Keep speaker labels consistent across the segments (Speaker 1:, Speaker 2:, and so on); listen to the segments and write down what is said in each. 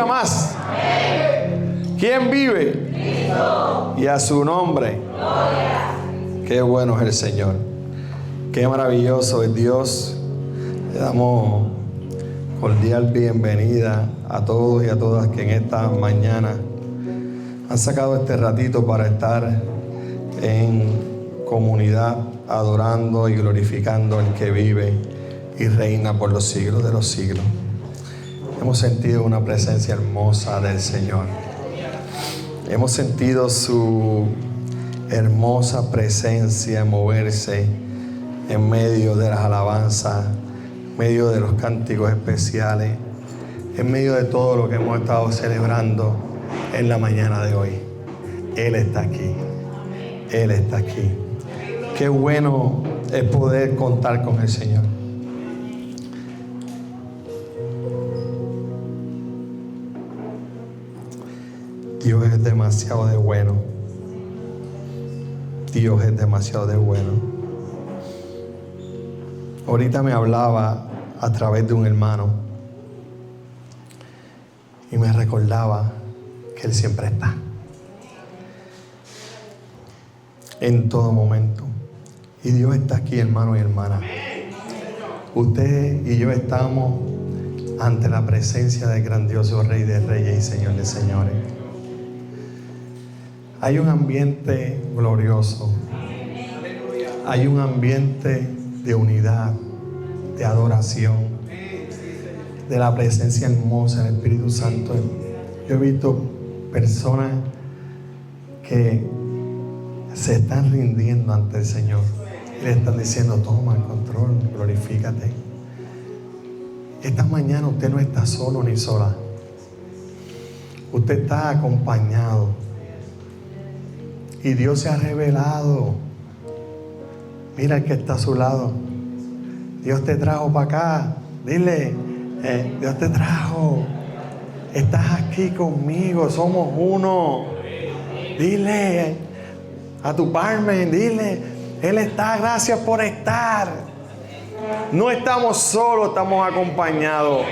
Speaker 1: Más. ¿Quién vive? Cristo. Y a su nombre. Gloria. Qué bueno es el Señor. Qué maravilloso es Dios. Le damos cordial bienvenida a todos y a todas que en esta mañana han sacado este ratito para estar en comunidad, adorando y glorificando al que vive y reina por los siglos de los siglos. Hemos sentido una presencia hermosa del Señor. Hemos sentido su hermosa presencia moverse en medio de las alabanzas, en medio de los cánticos especiales, en medio de todo lo que hemos estado celebrando en la mañana de hoy. Él está aquí. Él está aquí. Qué bueno es poder contar con el Señor. Dios es demasiado de bueno. Dios es demasiado de bueno. Ahorita me hablaba a través de un hermano y me recordaba que Él siempre está. En todo momento. Y Dios está aquí, hermano y hermana. Usted y yo estamos ante la presencia del grandioso Rey de Reyes y Señor de Señores. Hay un ambiente glorioso. Hay un ambiente de unidad, de adoración, de la presencia hermosa del Espíritu Santo. Yo he visto personas que se están rindiendo ante el Señor. Y le están diciendo, toma el control, glorifícate. Esta mañana usted no está solo ni sola. Usted está acompañado. Y Dios se ha revelado. Mira el que está a su lado. Dios te trajo para acá. Dile, Dios te trajo. Estás aquí conmigo. Somos uno. Dile a tu partner, dile, Él está, gracias por estar. No estamos solos, estamos acompañados.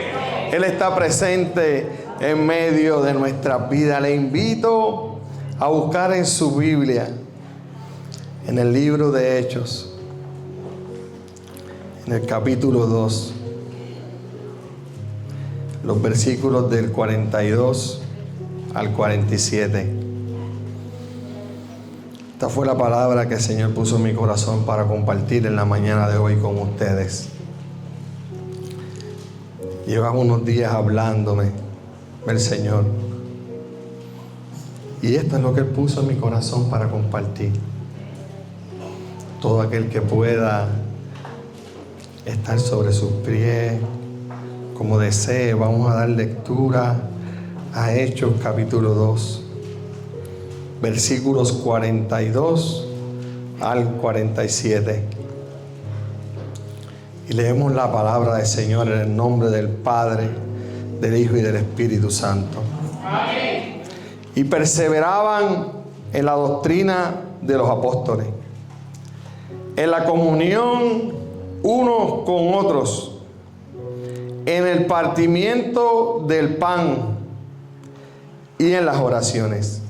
Speaker 1: Él está presente en medio de nuestra vida. Le invito a buscar en su Biblia, en el libro de Hechos, en el capítulo 2, los versículos del 42 al 47. Esta fue la palabra que el Señor puso en mi corazón para compartir en la mañana de hoy con ustedes. Llevaba unos días hablándome del Señor. Y esto es lo que Él puso en mi corazón para compartir. Todo aquel que pueda estar sobre sus pies, como desee, vamos a dar lectura a Hechos capítulo 2, versículos 42 al 47. Y leemos la palabra del Señor en el nombre del Padre, del Hijo y del Espíritu Santo. Amén. Y perseveraban en la doctrina de los apóstoles, en la comunión unos con otros, en el partimiento del pan y en las oraciones.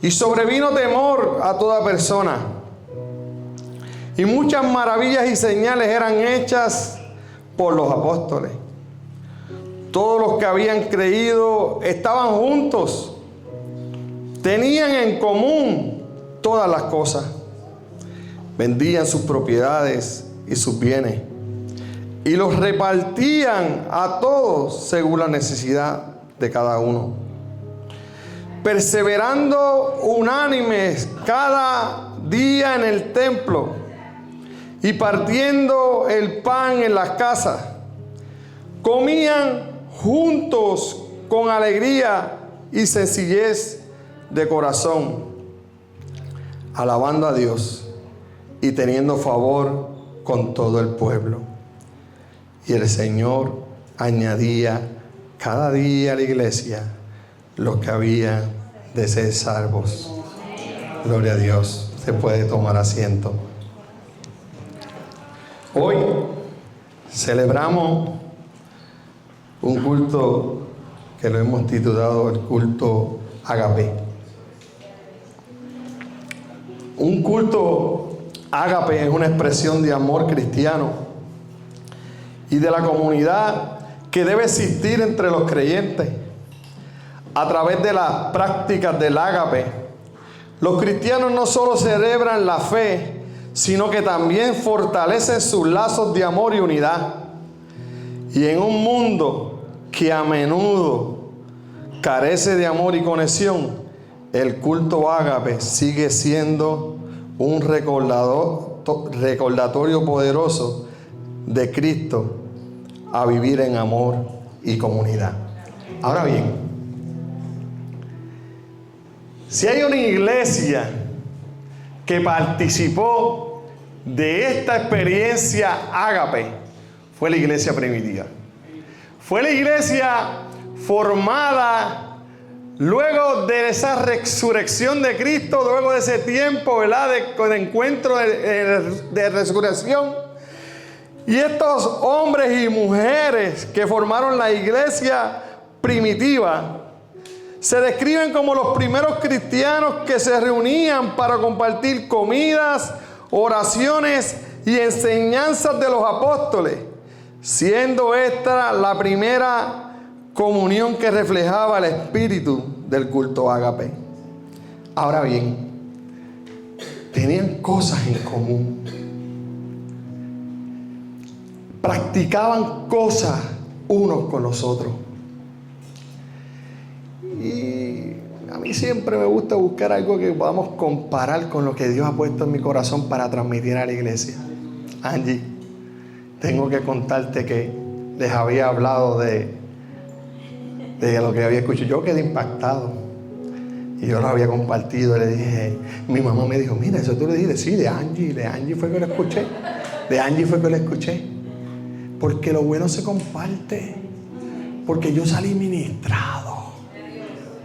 Speaker 1: Y sobrevino temor a toda persona, y muchas maravillas y señales eran hechas por los apóstoles. Todos los que habían creído estaban juntos, tenían en común todas las cosas, vendían sus propiedades y sus bienes y los repartían a todos según la necesidad de cada uno, perseverando unánimes cada día en el templo y partiendo el pan en las casas, comían juntos con alegría y sencillez de corazón, alabando a Dios y teniendo favor con todo el pueblo. Y el Señor añadía cada día a la iglesia los que había de ser salvos. Gloria a Dios. Se puede tomar asiento. Hoy celebramos un culto que lo hemos titulado el culto Ágape. Un culto Ágape es una expresión de amor cristiano y de la comunidad que debe existir entre los creyentes. A través de las prácticas del Ágape, los cristianos no solo celebran la fe, sino que también fortalecen sus lazos de amor y unidad. Y en un mundo que a menudo carece de amor y conexión, el culto Ágape sigue siendo un recordatorio poderoso de Cristo a vivir en amor y comunidad. Ahora bien, si hay una iglesia que participó de esta experiencia Ágape, fue la iglesia primitiva. Fue la iglesia formada luego de esa resurrección de Cristo, luego de ese tiempo, ¿verdad?, de encuentro de resurrección. Y estos hombres y mujeres que formaron la iglesia primitiva se describen como los primeros cristianos que se reunían para compartir comidas, oraciones y enseñanzas de los apóstoles, siendo esta la primera comunión que reflejaba el espíritu del culto Ágape. Ahora bien, tenían cosas en común. Practicaban cosas unos con los otros. Y a mí siempre me gusta buscar algo que podamos comparar con lo que Dios ha puesto en mi corazón para transmitir a la iglesia. Angie, tengo que contarte que les había hablado de lo que había escuchado. Yo quedé impactado y yo lo había compartido. Le dije, mi mamá me dijo, mira, eso tú le dijiste. Sí, de Angie fue que lo escuché. De Angie fue que lo escuché. Porque lo bueno se comparte. Porque yo salí ministrado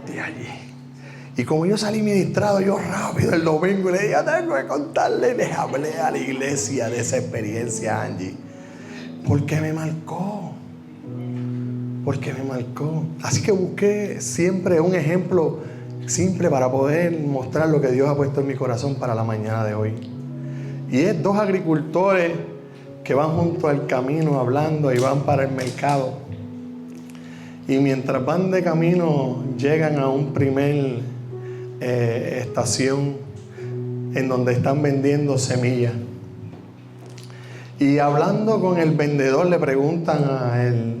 Speaker 1: de allí. Y como yo salí ministrado, yo rápido el domingo le dije, tengo que contarle. Les hablé a la iglesia de esa experiencia, Angie. Porque me marcó. Así que busqué siempre un ejemplo simple para poder mostrar lo que Dios ha puesto en mi corazón para la mañana de hoy. Y es dos agricultores que van junto al camino hablando y van para el mercado. Y mientras van de camino llegan a un primer estación en donde están vendiendo semillas. Y hablando con el vendedor le preguntan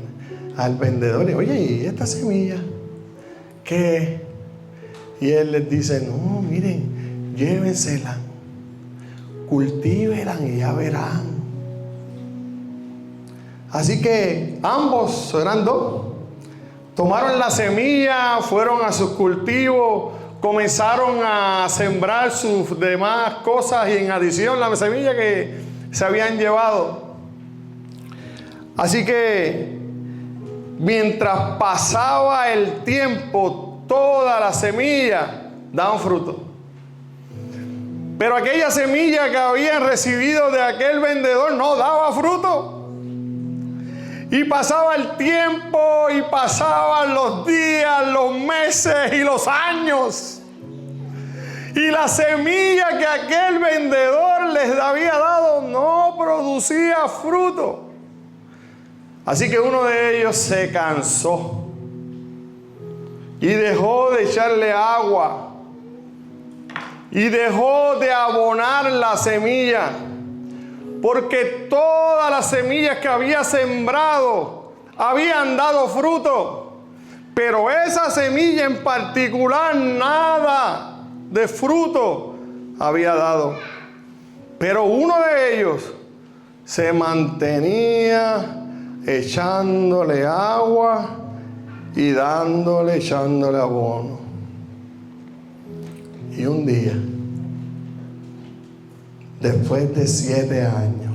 Speaker 1: al vendedor, oye, ¿y esta semilla qué es? Y él les dice, no, miren, llévensela, cultívenla y ya verán. Así que ambos, eran dos, tomaron la semilla, fueron a sus cultivos, comenzaron a sembrar sus demás cosas y en adición la semilla que se habían llevado. Así que mientras pasaba el tiempo, todas las semillas daban fruto. Pero aquella semilla que habían recibido de aquel vendedor no daba fruto. Y pasaba el tiempo y pasaban los días, los meses y los años. Y la semilla que aquel vendedor les había dado no producía fruto. Así que uno de ellos se cansó y dejó de echarle agua y dejó de abonar la semilla, porque todas las semillas que había sembrado habían dado fruto, pero esa semilla en particular nada de fruto había dado. Pero uno de ellos se mantenía echándole agua y echándole abono. Y un día, después de 7 años,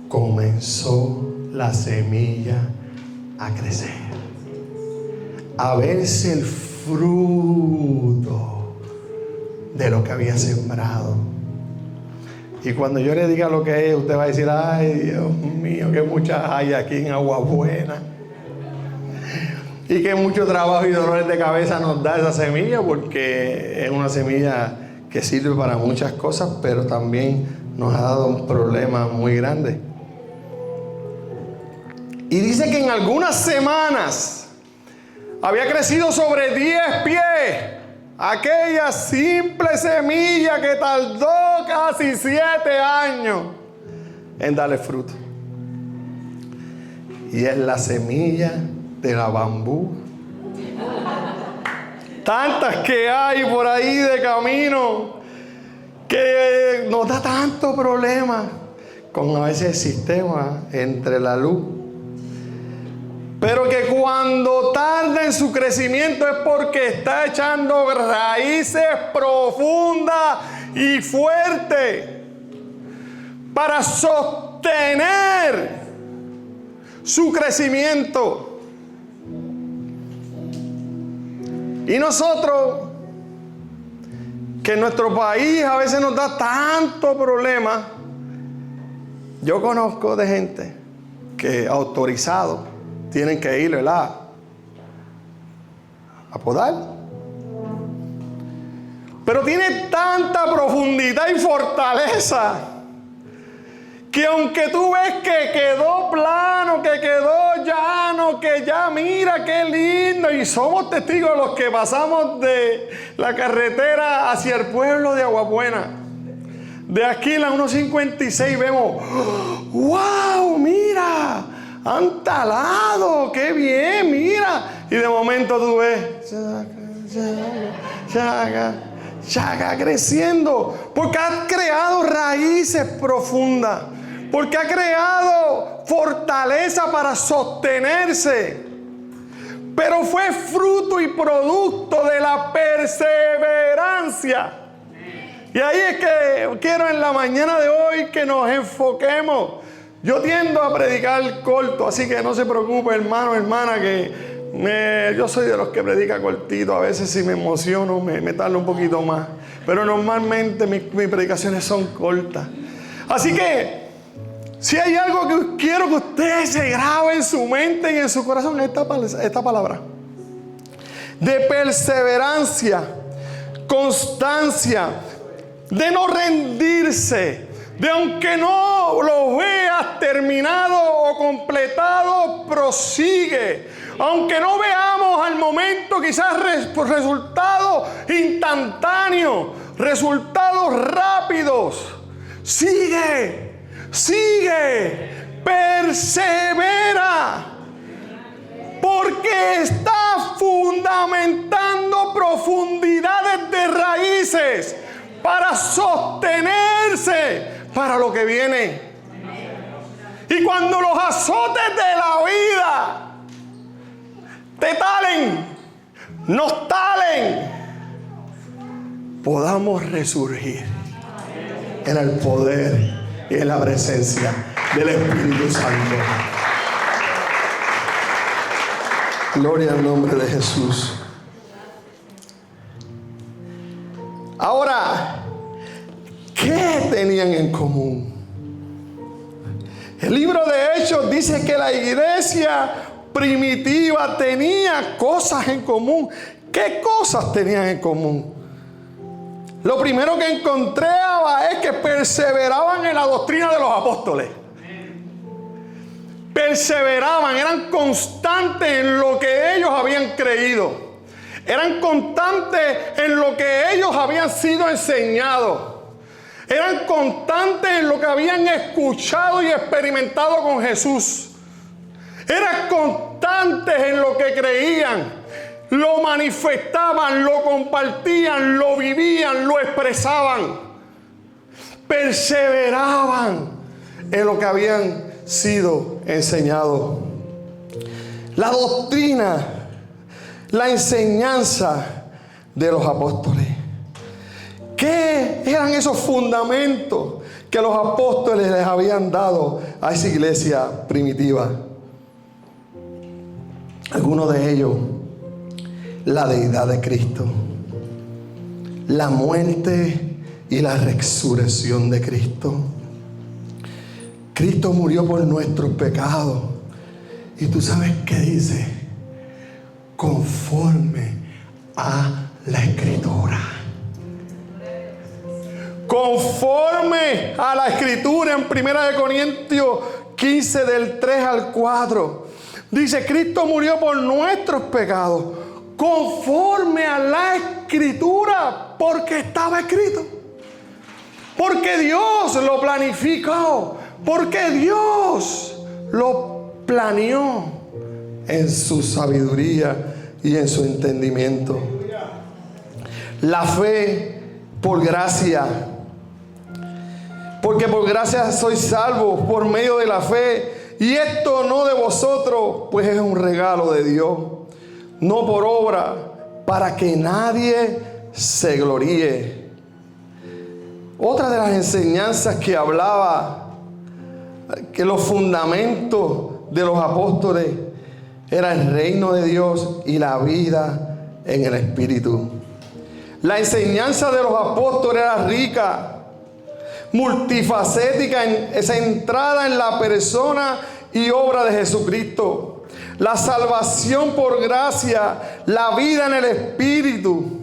Speaker 1: comenzó la semilla a crecer, a verse el fruto de lo que había sembrado. Y cuando yo le diga lo que es, usted va a decir: ay, Dios mío, que muchas hay aquí en Agua Buena. Y que mucho trabajo y dolores de cabeza nos da esa semilla, porque es una semilla que sirve para muchas cosas, pero también nos ha dado un problema muy grande. Y dice que en algunas semanas había crecido sobre 10 pies. Aquella simple semilla que tardó casi 7 años en darle fruto. Y es la semilla de la bambú. Tantas que hay por ahí de camino, que nos da tanto problema con a veces el sistema entre la luz. Pero que cuando tarda en su crecimiento es porque está echando raíces profundas y fuertes para sostener su crecimiento. Y nosotros, que en nuestro país a veces nos da tanto problema, yo conozco de gente que autorizados tienen que ir, ¿verdad?, a podar. Pero tiene tanta profundidad y fortaleza que aunque tú ves que quedó plano, que quedó llano, que ya mira qué lindo, y somos testigos los que pasamos de la carretera hacia el pueblo de Agua Buena, de aquí en la 156 vemos: ¡wow! ¡Mira! Han talado, qué bien, mira. Y de momento tú ves chaga creciendo, porque ha creado raíces profundas, porque ha creado fortaleza para sostenerse. Pero fue fruto y producto de la perseverancia. Y ahí es que quiero en la mañana de hoy que nos enfoquemos. Yo tiendo a predicar corto, así que no se preocupe, hermano, hermana, que yo soy de los que predica cortito. A veces si me emociono me tardo un poquito más, pero normalmente mis predicaciones son cortas. Así que si hay algo que quiero que usted se grabe en su mente y en su corazón, esta palabra de perseverancia, constancia, de no rendirse, de aunque no lo veas terminado o completado, prosigue. Aunque no veamos al momento quizás resultados instantáneos, resultados rápidos, sigue, persevera. Porque está fundamentando profundidades de raíces para sostenerse para lo que viene. Y cuando los azotes de la vida nos talen, podamos resurgir en el poder y en la presencia del Espíritu Santo. Gloria al nombre de Jesús. Ahora, ¿qué tenían en común? El libro de Hechos dice que la iglesia primitiva tenía cosas en común. ¿Qué cosas tenían en común? Lo primero que encontré es que perseveraban en la doctrina de los apóstoles. Perseveraban, eran constantes en lo que ellos habían creído. Eran constantes en lo que ellos habían sido enseñados. Eran constantes en lo que habían escuchado y experimentado con Jesús. Eran constantes en lo que creían. Lo manifestaban, lo compartían, lo vivían, lo expresaban. Perseveraban en lo que habían sido enseñados. La doctrina, la enseñanza de los apóstoles. ¿Qué eran esos fundamentos que los apóstoles les habían dado a esa iglesia primitiva? Algunos de ellos, la deidad de Cristo, la muerte y la resurrección de Cristo. Cristo murió por nuestros pecados. Y tú sabes qué dice: conforme a la Escritura. Conforme a la Escritura, en 1 Corintios 15, del 3 al 4. Dice: Cristo murió por nuestros pecados, conforme a la Escritura, porque estaba escrito. Porque Dios lo planificó. Porque Dios lo planeó en su sabiduría y en su entendimiento. La fe por gracia. Porque por gracia sois salvos por medio de la fe. Y esto no de vosotros, pues es un regalo de Dios. No por obra, para que nadie se gloríe. Otra de las enseñanzas que hablaba, que los fundamentos de los apóstoles era el reino de Dios y la vida en el Espíritu. La enseñanza de los apóstoles era rica, multifacética, centrada en la persona y obra de Jesucristo. La salvación por gracia, la vida en el Espíritu.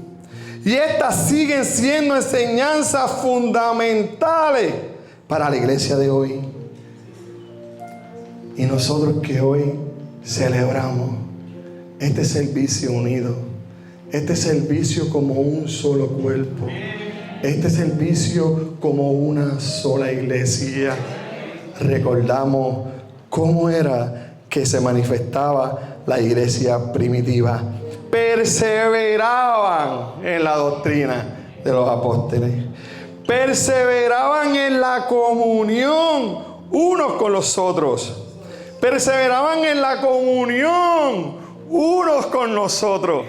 Speaker 1: Y estas siguen siendo enseñanzas fundamentales para la iglesia de hoy. Y nosotros que hoy celebramos este servicio unido, este servicio como un solo cuerpo, este servicio como una sola iglesia, recordamos cómo era que se manifestaba la iglesia primitiva. Perseveraban en la doctrina de los apóstoles, perseveraban en la comunión unos con los otros, perseveraban en la comunión unos con nosotros.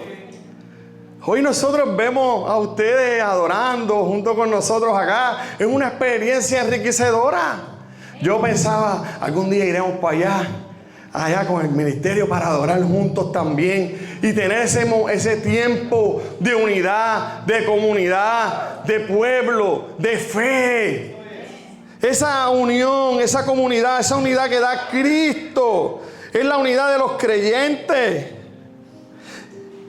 Speaker 1: Hoy nosotros vemos a ustedes adorando junto con nosotros acá. Es una experiencia enriquecedora. Yo pensaba, algún día iremos para allá con el ministerio para adorar juntos también y tener ese tiempo de unidad, de comunidad, de pueblo, de fe. Esa unión, esa comunidad, esa unidad que da Cristo, es la unidad de los creyentes,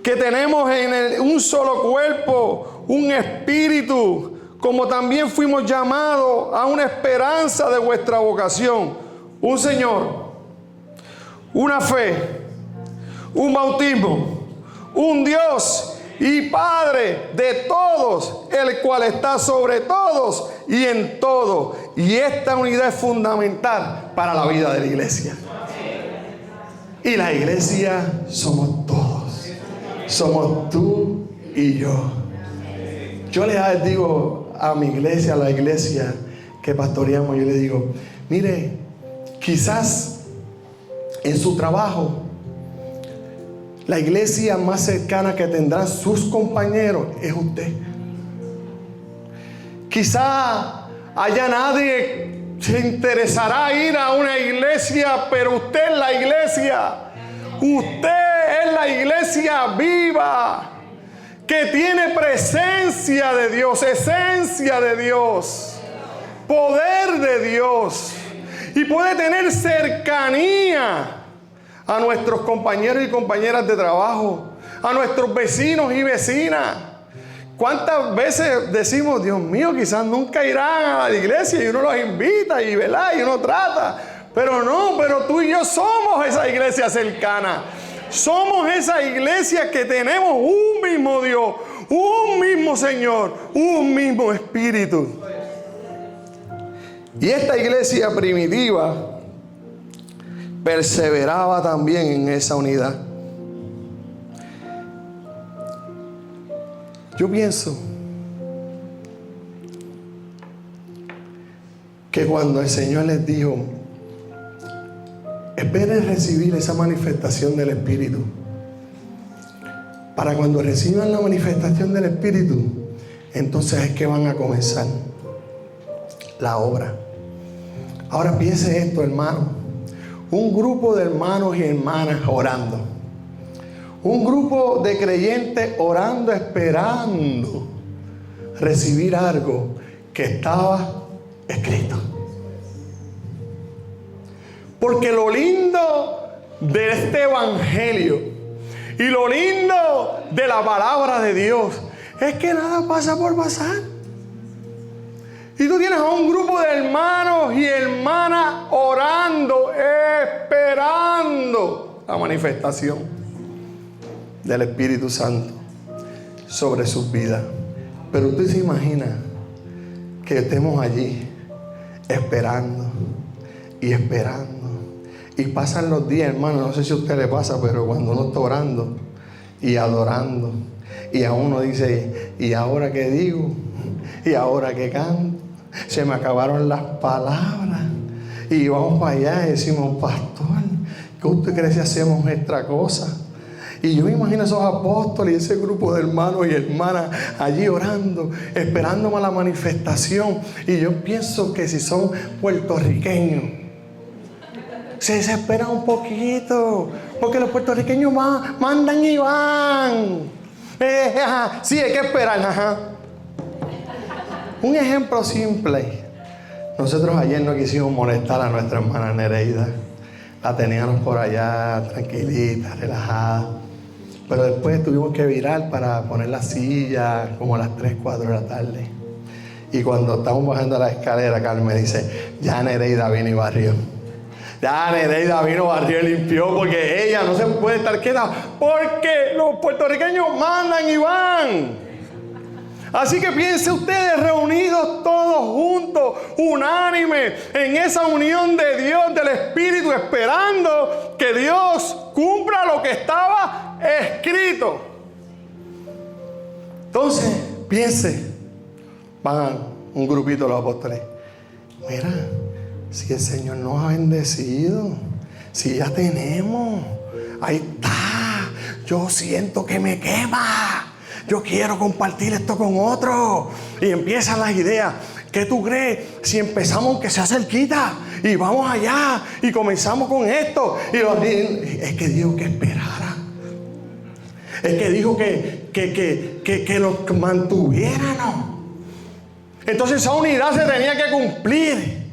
Speaker 1: que tenemos en un solo cuerpo, un espíritu, como también fuimos llamados a una esperanza de vuestra vocación, un Señor, una fe, un bautismo, un Dios y Padre de todos, el cual está sobre todos y en todo. Y esta unidad es fundamental para la vida de la iglesia. Y la iglesia somos todos. Somos tú y yo. Yo les digo a mi iglesia, a la iglesia que pastoreamos, yo les digo: mire, quizás en su trabajo, la iglesia más cercana que tendrán sus compañeros es usted. Quizá haya nadie se interesará ir a una iglesia, pero usted es la iglesia. Usted es la iglesia viva, que tiene presencia de Dios, esencia de Dios, poder de Dios, y puede tener cercanía a nuestros compañeros y compañeras de trabajo, a nuestros vecinos y vecinas. ¿Cuántas veces decimos: Dios mío, quizás nunca irán a la iglesia, y uno los invita y, ¿verdad?, y uno trata? Pero no, pero tú y yo somos esa iglesia cercana. Somos esa iglesia que tenemos un mismo Dios, un mismo Señor, un mismo Espíritu. Y esta iglesia primitiva perseveraba también en esa unidad. Yo pienso que cuando el Señor les dijo: esperen recibir esa manifestación del Espíritu, para cuando reciban la manifestación del Espíritu, entonces es que van a comenzar la obra. Ahora piense esto, hermano: un grupo de hermanos y hermanas orando, Un grupo de creyentes orando, esperando recibir algo que estaba escrito. Porque lo lindo de este evangelio y lo lindo de la palabra de Dios es que nada pasa por pasar. Y tú tienes a un grupo de hermanos y hermanas orando, esperando la manifestación del Espíritu Santo sobre sus vidas. Pero usted se imagina que estemos allí esperando y esperando. Y pasan los días, hermano, no sé si a usted le pasa, pero cuando uno está orando y adorando, y a uno dice, ¿y ahora qué digo? ¿Y ahora qué canto? Se me acabaron las palabras. Y vamos para allá y decimos, pastor, ¿qué usted cree si hacemos esta cosa? Y yo me imagino a esos apóstoles y ese grupo de hermanos y hermanas allí orando, esperando la manifestación. Y yo pienso que si son puertorriqueños, se desesperan un poquito, porque los puertorriqueños mandan y van. Sí, hay que esperar. Ajá. Un ejemplo simple. Nosotros ayer no quisimos molestar a nuestra hermana Nereida. La teníamos por allá tranquilita, relajada. Pero después tuvimos que virar para poner la silla como a las 3, 4 de la tarde. Y cuando estamos bajando la escalera, Carmen dice, ya Nereida vino y barrió. Ya Nereida vino, barrió y limpió, porque ella no se puede estar quieta, porque los puertorriqueños mandan y van. Así que piensen ustedes reunidos todos juntos, unánimes, en esa unión de Dios, del Espíritu, esperando que Dios cumpla lo que estaba escrito. Entonces, piense, van un grupito de los apóstoles. Mira, si el Señor nos ha bendecido, si ya tenemos, ahí está, yo siento que me quema. Yo quiero compartir esto con otros. Y empiezan las ideas. ¿Qué tú crees si empezamos aunque sea cerquita? Y vamos allá y comenzamos con esto. Y es que dijo que esperara. Es que dijo que los mantuviéramos. Entonces esa unidad se tenía que cumplir.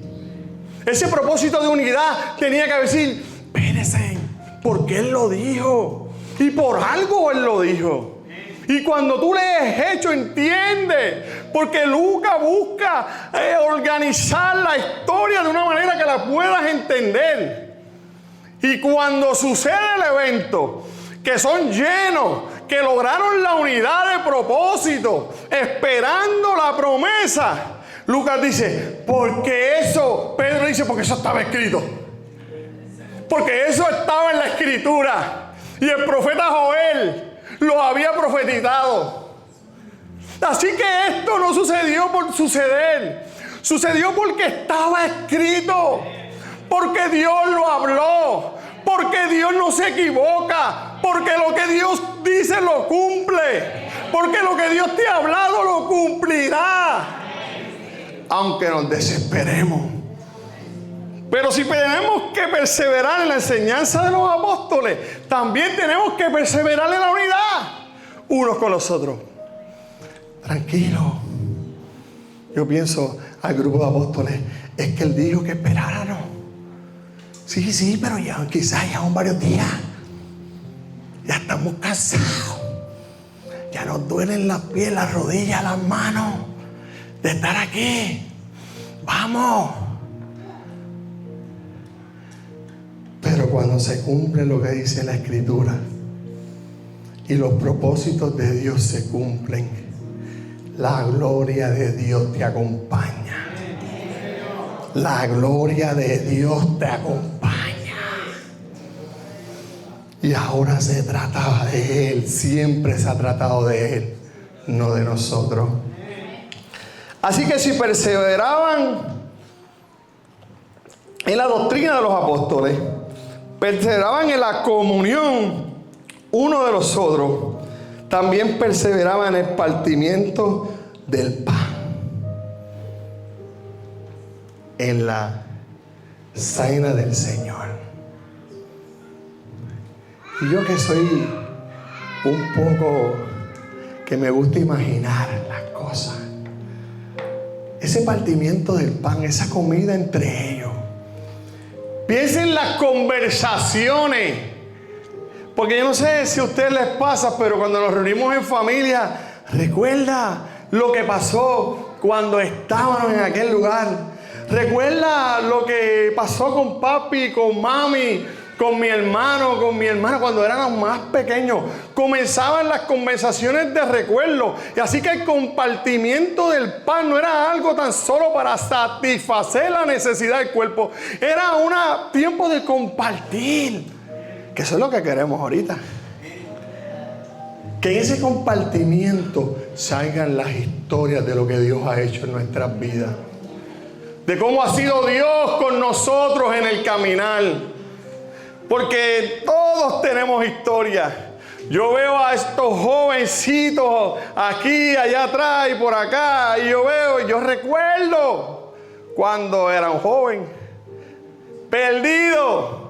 Speaker 1: Ese propósito de unidad tenía que decir, espérense, porque Él lo dijo. Y por algo Él lo dijo. Y cuando tú lees Hechos, entiendes, porque Lucas busca organizar la historia de una manera que la puedas entender. Y cuando sucede el evento, que son llenos, que lograron la unidad de propósito, esperando la promesa, Lucas dice, porque eso, Pedro dice, porque eso estaba escrito. Porque eso estaba en la escritura. Y el profeta Joel lo había profetizado. Así que esto no sucedió por suceder. Sucedió porque estaba escrito. Porque Dios lo habló. Porque Dios no se equivoca. Porque lo que Dios dice lo cumple. Porque lo que Dios te ha hablado lo cumplirá. Aunque nos desesperemos. Pero si tenemos que perseverar en la enseñanza de los apóstoles, también tenemos que perseverar en la unidad unos con los otros. Tranquilo. Yo pienso al grupo de apóstoles, es que Él dijo que esperáramos. Sí, pero ya quizás ya son varios días. Ya estamos cansados. Ya nos duelen las pies, las rodillas, las manos de estar aquí. Vamos. Pero cuando se cumple lo que dice la Escritura y los propósitos de Dios se cumplen, la gloria de Dios te acompaña. La gloria de Dios te acompaña. Y ahora se trataba de Él, siempre se ha tratado de Él, no de nosotros. Así que si perseveraban en la doctrina de los apóstoles, perseveraban en la comunión uno de los otros, también perseveraban en el partimiento del pan, en la cena del Señor. Y yo que soy un poco que me gusta imaginar las cosas. Ese partimiento del pan, esa comida entre ellos. Piensen en las conversaciones. Porque yo no sé si a ustedes les pasa, pero cuando nos reunimos en familia, recuerda lo que pasó cuando estábamos en aquel lugar. Recuerda lo que pasó con papi, con mami, con mi hermano, cuando éramos más pequeños. Comenzaban las conversaciones de recuerdo. Y así que el compartimiento del pan no era algo tan solo para satisfacer la necesidad del cuerpo. Era un tiempo de compartir. Que eso es lo que queremos ahorita. Que en ese compartimiento salgan las historias de lo que Dios ha hecho en nuestras vidas. De cómo ha sido Dios con nosotros en el caminar. Porque todos tenemos historias. Yo veo a estos jovencitos aquí, allá atrás y por acá. Y yo recuerdo cuando era un joven. Perdido.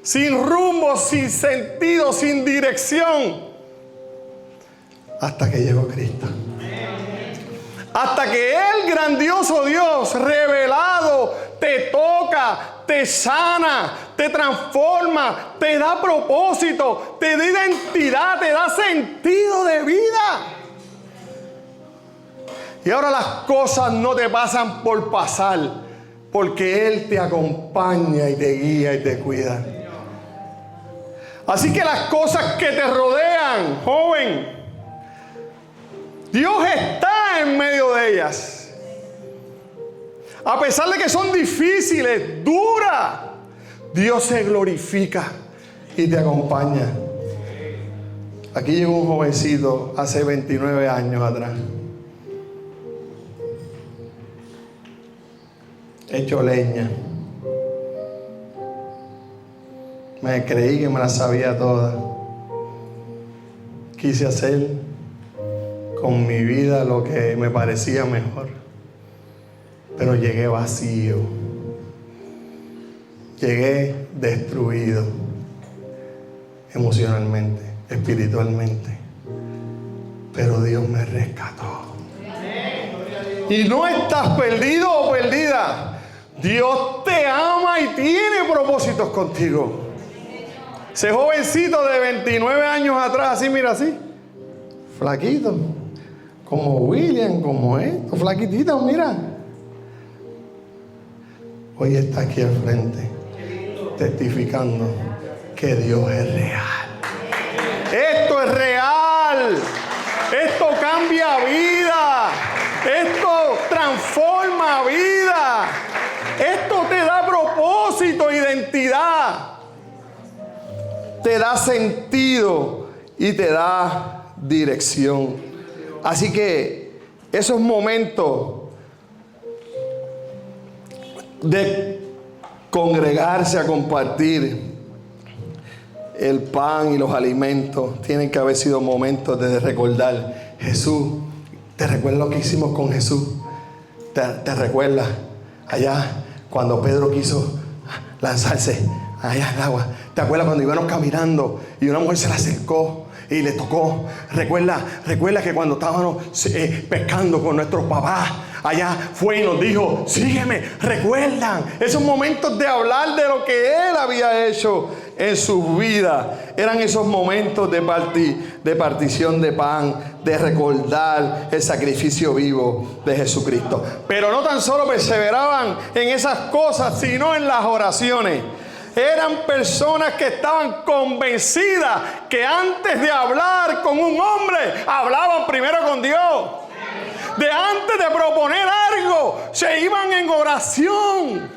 Speaker 1: Sin rumbo, sin sentido, sin dirección. Hasta que llegó Cristo. Hasta que el grandioso Dios revelado te toca, te sana, te transforma, te da propósito, te da identidad, te da sentido de vida. Y ahora las cosas no te pasan por pasar, porque Él te acompaña y te guía y te cuida. Así que las cosas que te rodean, joven, Dios está en medio de ellas. A pesar de que son difíciles, duras, Dios se glorifica y te acompaña. Aquí llegó un jovencito hace 29 años atrás. Hecho leña. Me creí que me la sabía toda. Quise hacer con mi vida lo que me parecía mejor. Pero llegué vacío. Llegué destruido. Emocionalmente, espiritualmente. Pero Dios me rescató. Y no estás perdido o perdida. Dios te ama y tiene propósitos contigo. Ese jovencito de 29 años atrás, así, mira, así, flaquito, como William, como esto, flaquitito, mira. Hoy está aquí al frente, testificando que Dios es real. Esto es real. Esto cambia vida. Esto transforma vida. Esto te da propósito, identidad. Te da sentido y te da dirección. Así que esos momentos de congregarse a compartir el pan y los alimentos tienen que haber sido momentos de recordar Jesús. ¿Te recuerdas lo que hicimos con Jesús? ¿Te recuerdas allá cuando Pedro quiso lanzarse allá en el agua? ¿Te acuerdas cuando íbamos caminando y una mujer se le acercó y le tocó? Recuerda que cuando estábamos pescando con nuestros papás, allá fue y nos dijo, sígueme. ¿Recuerdan esos momentos de hablar de lo que Él había hecho en sus vidas? Eran esos momentos de partición de pan, de recordar el sacrificio vivo de Jesucristo. Pero no tan solo perseveraban en esas cosas, sino en las oraciones. Eran personas que estaban convencidas que antes de hablar con un hombre, hablaban primero con Dios. De antes de proponer algo, se iban en oración.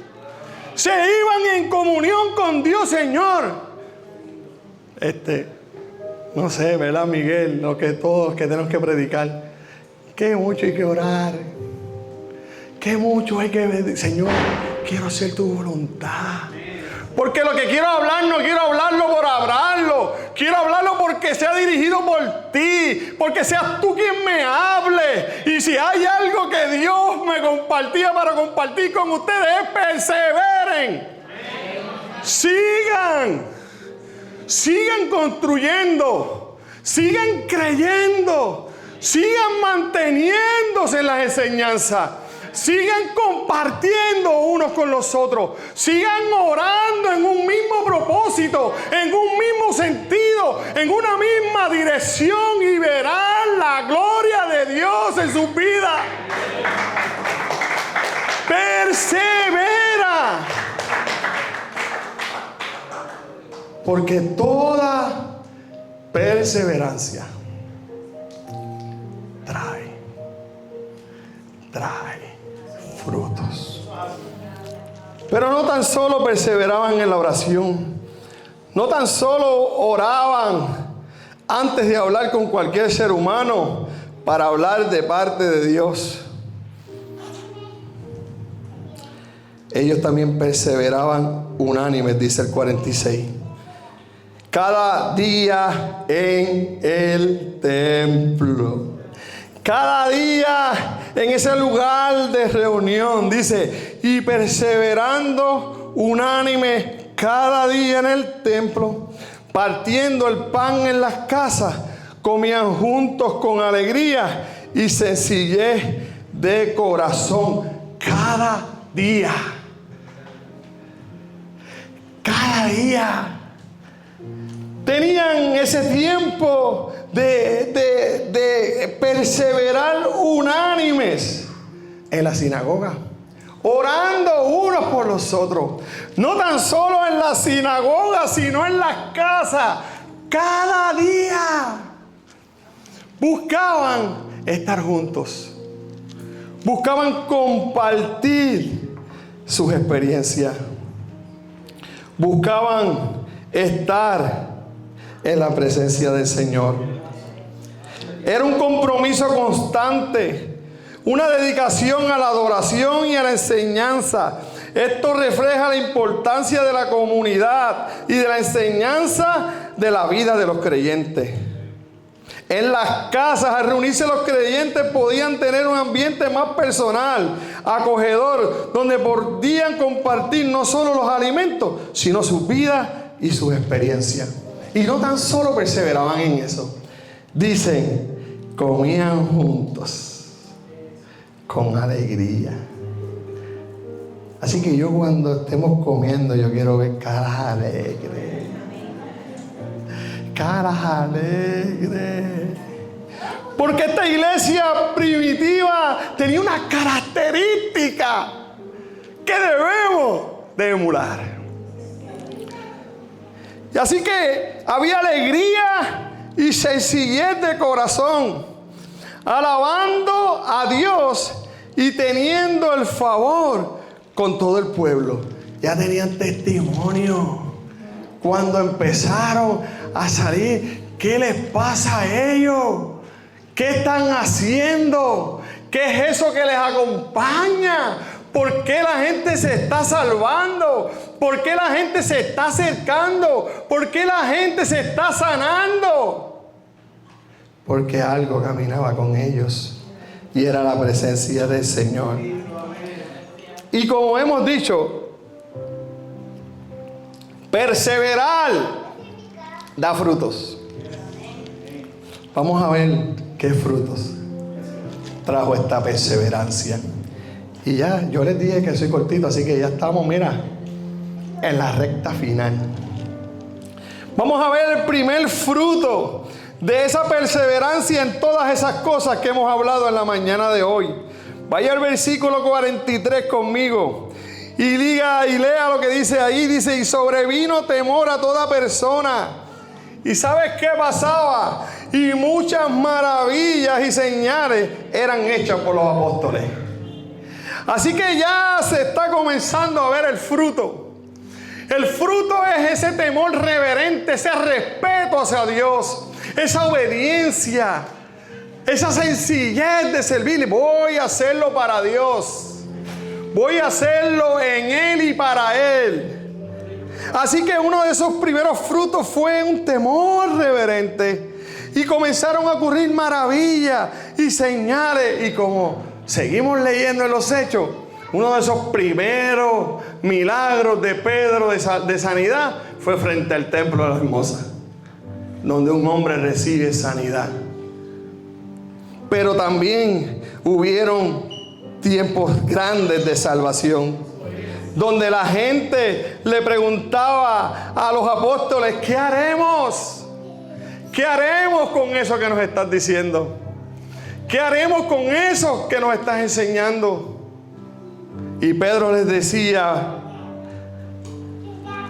Speaker 1: Se iban en comunión con Dios, Señor. No sé, ¿verdad, Miguel? Lo que todos que tenemos que predicar. Qué mucho hay que orar. Qué mucho hay que ver. Señor, quiero hacer tu voluntad. Porque lo que quiero hablar, no quiero hablarlo por hablarlo. Quiero hablarlo porque sea dirigido por ti. Porque seas tú quien me hable. Y si hay algo que Dios me compartía para compartir con ustedes, perseveren. Sigan construyendo. sigan creyendo, sigan manteniéndose en las enseñanzas, sigan compartiendo unos con los otros, sigan orando en un mismo propósito, en un mismo sentido, en una misma dirección, y verán la gloria de Dios en sus vidas. Persevera, porque toda perseverancia trae frutos. Pero no tan solo perseveraban en la oración, no tan solo oraban antes de hablar con cualquier ser humano para hablar de parte de Dios. Ellos también perseveraban unánimes, dice el 46. Cada día en el templo. Cada día en ese lugar de reunión, dice, y perseverando unánime cada día en el templo, partiendo el pan en las casas, comían juntos con alegría y sencillez de corazón. Cada día. Cada día. Tenían ese tiempo de perseverar unánimes en la sinagoga, orando unos por los otros. No tan solo en la sinagoga, sino en las casas. Cada día buscaban estar juntos, buscaban compartir sus experiencias, buscaban estar en la presencia del Señor. Era un compromiso constante, una dedicación a la adoración y a la enseñanza. Esto refleja la importancia de la comunidad y de la enseñanza de la vida de los creyentes. En las casas, al reunirse los creyentes, podían tener un ambiente más personal, acogedor, donde podían compartir no solo los alimentos, sino sus vidas y sus experiencias. Y no tan solo perseveraban en eso. Dicen, comían juntos con alegría. Así que yo, cuando estemos comiendo, yo quiero ver caras alegres. Caras alegres. Porque esta iglesia primitiva tenía una característica que debemos de emular. Y así que había alegría y sencillez de corazón, alabando a Dios y teniendo el favor con todo el pueblo. Ya tenían testimonio. Cuando empezaron a salir, ¿qué les pasa a ellos? ¿Qué están haciendo? ¿Qué es eso que les acompaña? ¿Por qué la gente se está salvando? ¿Por qué la gente se está acercando? ¿Por qué la gente se está sanando? Porque algo caminaba con ellos y era la presencia del Señor. Y como hemos dicho, perseverar da frutos. Vamos a ver qué frutos trajo esta perseverancia. Y ya, yo les dije que soy cortito, así que ya estamos, mira, en la recta final. Vamos a ver el primer fruto de esa perseverancia en todas esas cosas que hemos hablado en la mañana de hoy. Vaya al versículo 43 conmigo y diga y lea lo que dice ahí. Dice, y sobrevino temor a toda persona. ¿Y sabes qué pasaba? Y muchas maravillas y señales eran hechas por los apóstoles. Así que ya se está comenzando a ver el fruto. El fruto es ese temor reverente, ese respeto hacia Dios, esa obediencia, esa sencillez de servir. Voy a hacerlo para Dios. Voy a hacerlo en Él y para Él. Así que uno de esos primeros frutos fue un temor reverente. Y comenzaron a ocurrir maravillas y señales. Y como seguimos leyendo en los Hechos, uno de esos primeros milagros de Pedro de sanidad fue frente al templo de la Hermosa. donde un hombre recibe sanidad. Pero también hubieron tiempos grandes de salvación, donde la gente le preguntaba a los apóstoles: ¿qué haremos? ¿Qué haremos con eso que nos estás diciendo? ¿Qué haremos con eso que nos estás enseñando? Y Pedro les decía: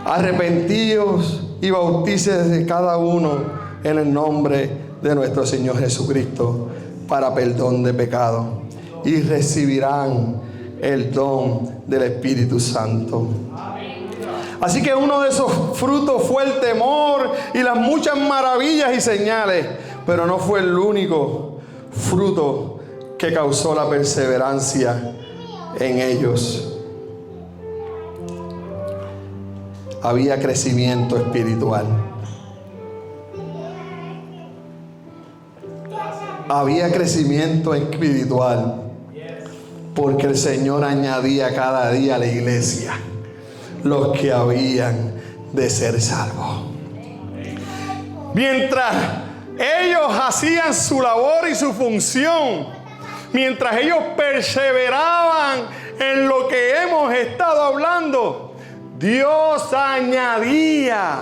Speaker 1: arrepentíos y bautícese cada uno en el nombre de nuestro Señor Jesucristo para perdón de pecado, y recibirán el don del Espíritu Santo. Así que uno de esos frutos fue el temor y las muchas maravillas y señales, pero no fue el único fruto que causó la perseverancia en ellos. Había crecimiento espiritual. Había crecimiento espiritual, porque el Señor añadía cada día a la iglesia los que habían de ser salvos. Mientras ellos hacían su labor y su función, mientras ellos perseveraban en lo que hemos estado hablando, Dios añadía.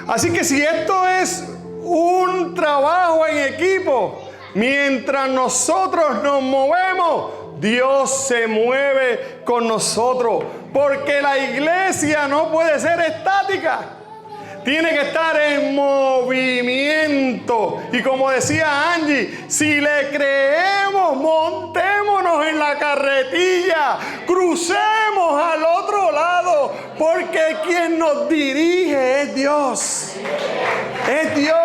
Speaker 1: Así que si esto es un trabajo en equipo, mientras nosotros nos movemos, Dios se mueve con nosotros, porque la iglesia no puede ser estática, tiene que estar en movimiento. Y como decía Angie, si le creemos, montémonos en la carretilla, crucemos al otro lado, porque quien nos dirige es Dios. Es Dios.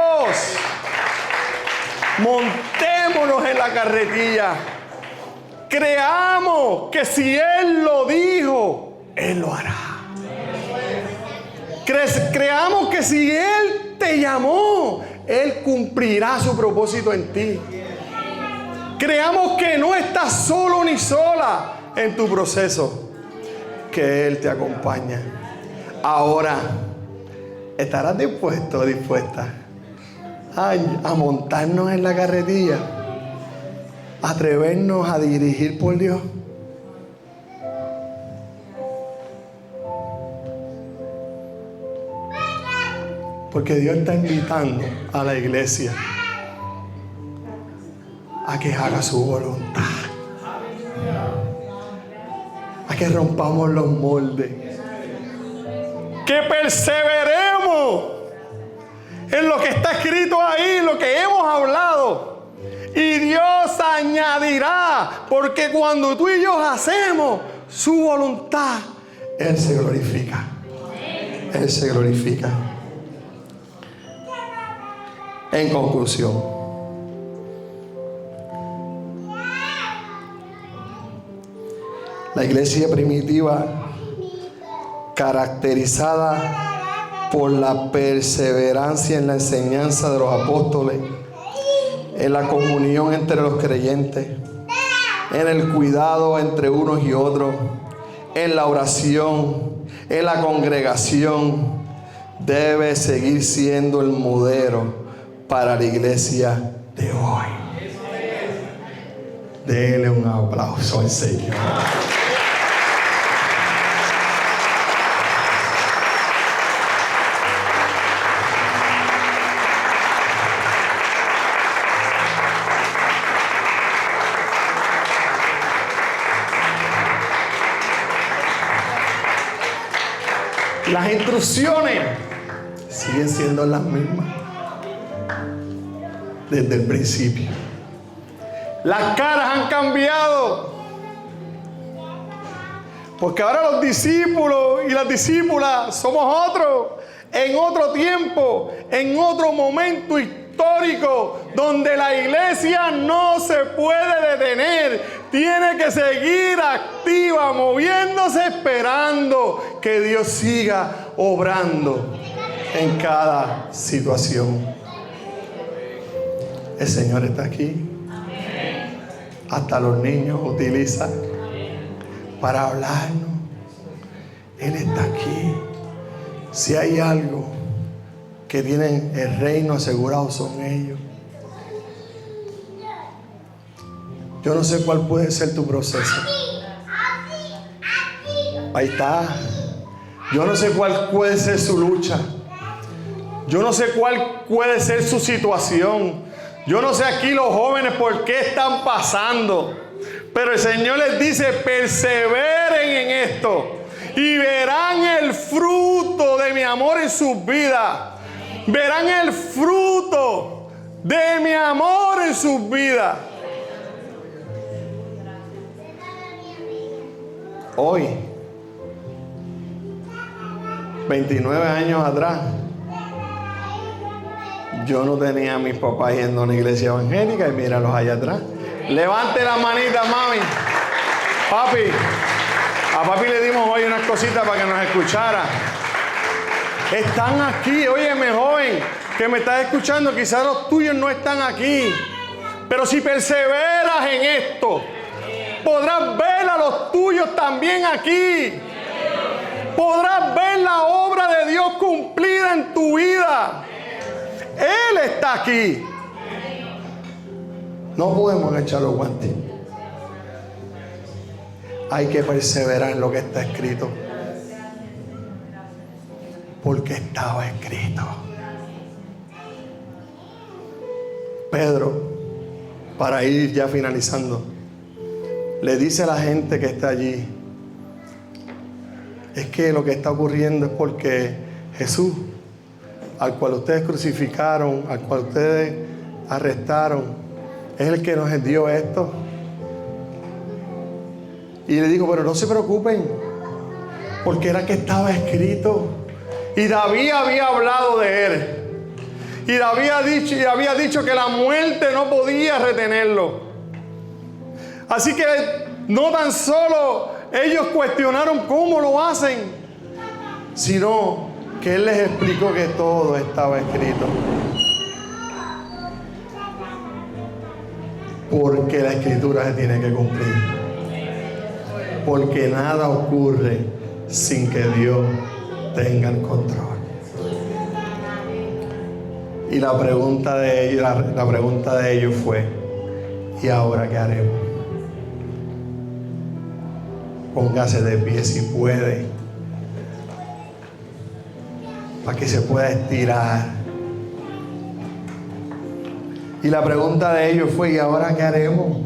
Speaker 1: Montémonos en la carretilla. Creamos que si Él lo dijo, Él lo hará. Creamos que si Él te llamó, Él cumplirá su propósito en ti. Creamos que no estás solo ni sola en tu proceso, que Él te acompaña. Ahora, ¿estarás dispuesto o dispuesta a montarnos en la carretilla? ¿Atrevernos a dirigir por Dios? Porque Dios está invitando a la iglesia a que haga su voluntad, a que rompamos los moldes, que perseveremos en lo que está escrito ahí, lo que hemos hablado. Y Dios añadirá, porque cuando tú y yo hacemos su voluntad, Él se glorifica. Él se glorifica. En conclusión, la iglesia primitiva, caracterizada por la perseverancia en la enseñanza de los apóstoles, en la comunión entre los creyentes, en el cuidado entre unos y otros, en la oración, en la congregación, debe seguir siendo el modelo para la iglesia de hoy. Dele un aplauso al Señor. Las instrucciones siguen siendo las mismas desde el principio. Las caras han cambiado, porque ahora los discípulos y las discípulas somos otros, en otro tiempo, en otro momento histórico, donde la iglesia no se puede detener, tiene que seguir activa, moviéndose, esperando que Dios siga obrando en cada situación. El Señor está aquí. Hasta los niños utilizan para hablarnos. Él está aquí. Si hay algo que tienen el reino asegurado son ellos. Yo no sé cuál puede ser tu proceso. Ahí está. Yo no sé cuál puede ser su lucha. Yo no sé cuál puede ser su situación. Yo no sé aquí los jóvenes por qué están pasando. Pero el Señor les dice: perseveren en esto y verán el fruto de mi amor en sus vidas. Verán el fruto de mi amor en sus vidas. Hoy, 29 años atrás, yo no tenía a mis papás yendo a una iglesia evangélica, y míralos allá atrás. Levante la manita, mami. Papi, a papi le dimos hoy unas cositas para que nos escuchara. Están aquí. Óyeme, joven, que me estás escuchando, quizás los tuyos no están aquí, pero si perseveras en esto, podrás ver a los tuyos también aquí. Podrás ver la obra de Dios cumplida en tu vida. Él está aquí. No podemos echar los guantes. Hay que perseverar en lo que está escrito, porque estaba escrito. Pedro, para ir ya finalizando, le dice a la gente que está allí: es que lo que está ocurriendo es porque Jesús, al cual ustedes crucificaron, al cual ustedes arrestaron, es el que nos dio esto. Y le digo: pero no se preocupen, porque era que estaba escrito. Y David había hablado de él. Y David había dicho que la muerte no podía retenerlo. Así que no tan solo ellos cuestionaron cómo lo hacen, sino que Él les explicó que todo estaba escrito. Porque la Escritura se tiene que cumplir. Porque nada ocurre sin que Dios tenga el control. Y la pregunta de ellos fue: ¿y ahora qué haremos? Póngase de pie si puede, para que se pueda estirar. Y la pregunta de ellos fue: ¿y ahora qué haremos?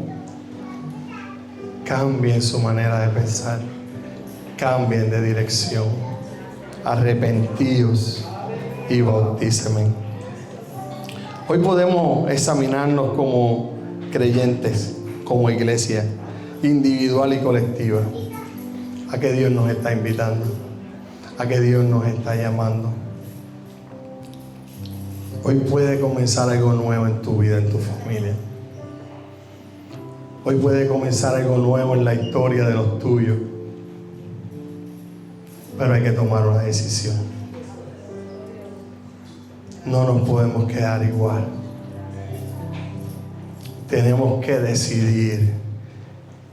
Speaker 1: Cambien su manera de pensar, cambien de dirección, arrepentíos y bautícenme. Hoy podemos examinarnos como creyentes, como iglesia, individual y colectiva, a que Dios nos está invitando, a que Dios nos está llamando. Hoy puede comenzar algo nuevo en tu vida, en tu familia. Hoy puede comenzar algo nuevo en la historia de los tuyos. Pero hay que tomar una decisión. No nos podemos quedar igual. Tenemos que decidir.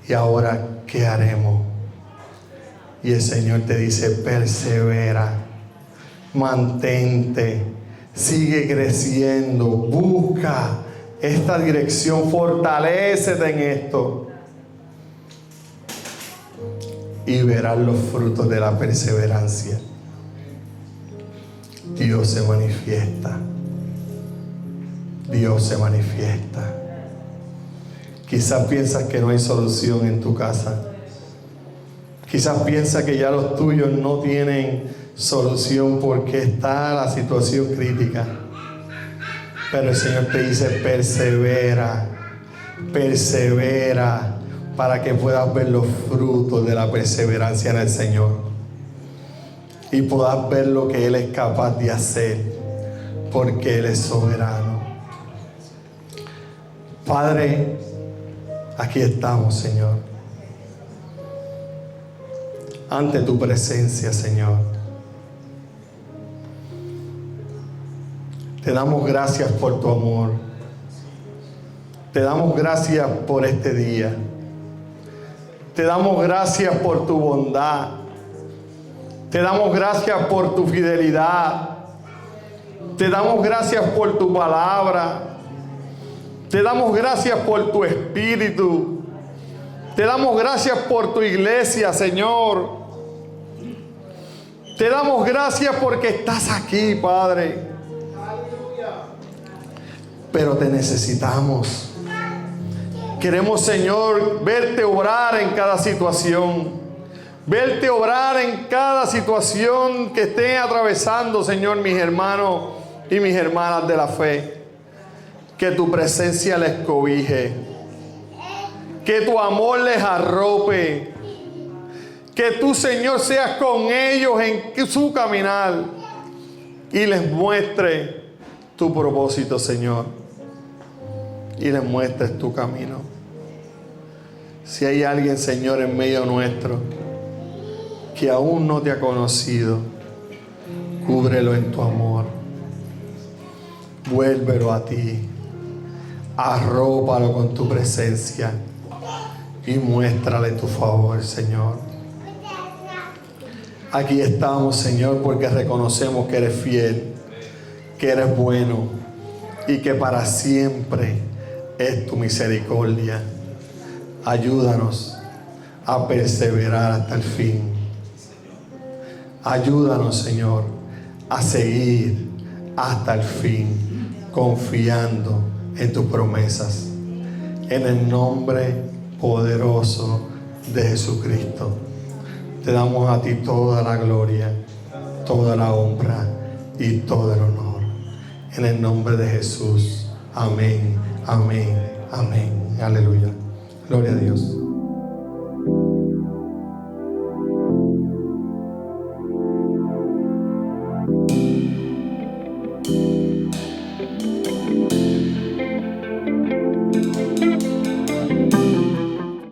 Speaker 1: ¿Y ahora qué haremos? Y el Señor te dice: persevera, mantente, sigue creciendo, busca esta dirección, fortalécete en esto y verás los frutos de la perseverancia. Dios se manifiesta. Dios se manifiesta. Quizás piensas que no hay solución en tu casa. Quizás piensas que ya los tuyos no tienen solución porque está la situación crítica. Pero el Señor te dice: persevera, persevera, para que puedas ver los frutos de la perseverancia en el Señor y puedas ver lo que Él es capaz de hacer, porque Él es soberano. Padre, aquí estamos, Señor, ante tu presencia, Señor. Te damos gracias por tu amor. Te damos gracias por este día. Te damos gracias por tu bondad. Te damos gracias por tu fidelidad. Te damos gracias por tu palabra. Te damos gracias por tu espíritu. Te damos gracias por tu iglesia, Señor. Te damos gracias porque estás aquí, Padre. Pero te necesitamos. Queremos, Señor, verte obrar en cada situación. Verte obrar en cada situación que estén atravesando, Señor, mis hermanos y mis hermanas de la fe. Que tu presencia les cobije. Que tu amor les arrope. Que tú, Señor, seas con ellos en su caminar. Y les muestre tu propósito, Señor. Y les muestres tu camino. Si hay alguien, Señor, en medio nuestro que aún no te ha conocido, cúbrelo en tu amor. Vuélvelo a ti. Arrópalo con tu presencia y muéstrale tu favor, Señor. Aquí estamos, Señor, porque reconocemos que eres fiel, que eres bueno y que para siempre es tu misericordia. Ayúdanos a perseverar hasta el fin. Ayúdanos, Señor, a seguir hasta el fin, confiando en tus promesas. En el nombre poderoso de Jesucristo, te damos a ti toda la gloria, toda la honra y todo el honor. En el nombre de Jesús. Amén, amén, amén. Aleluya. Gloria a Dios.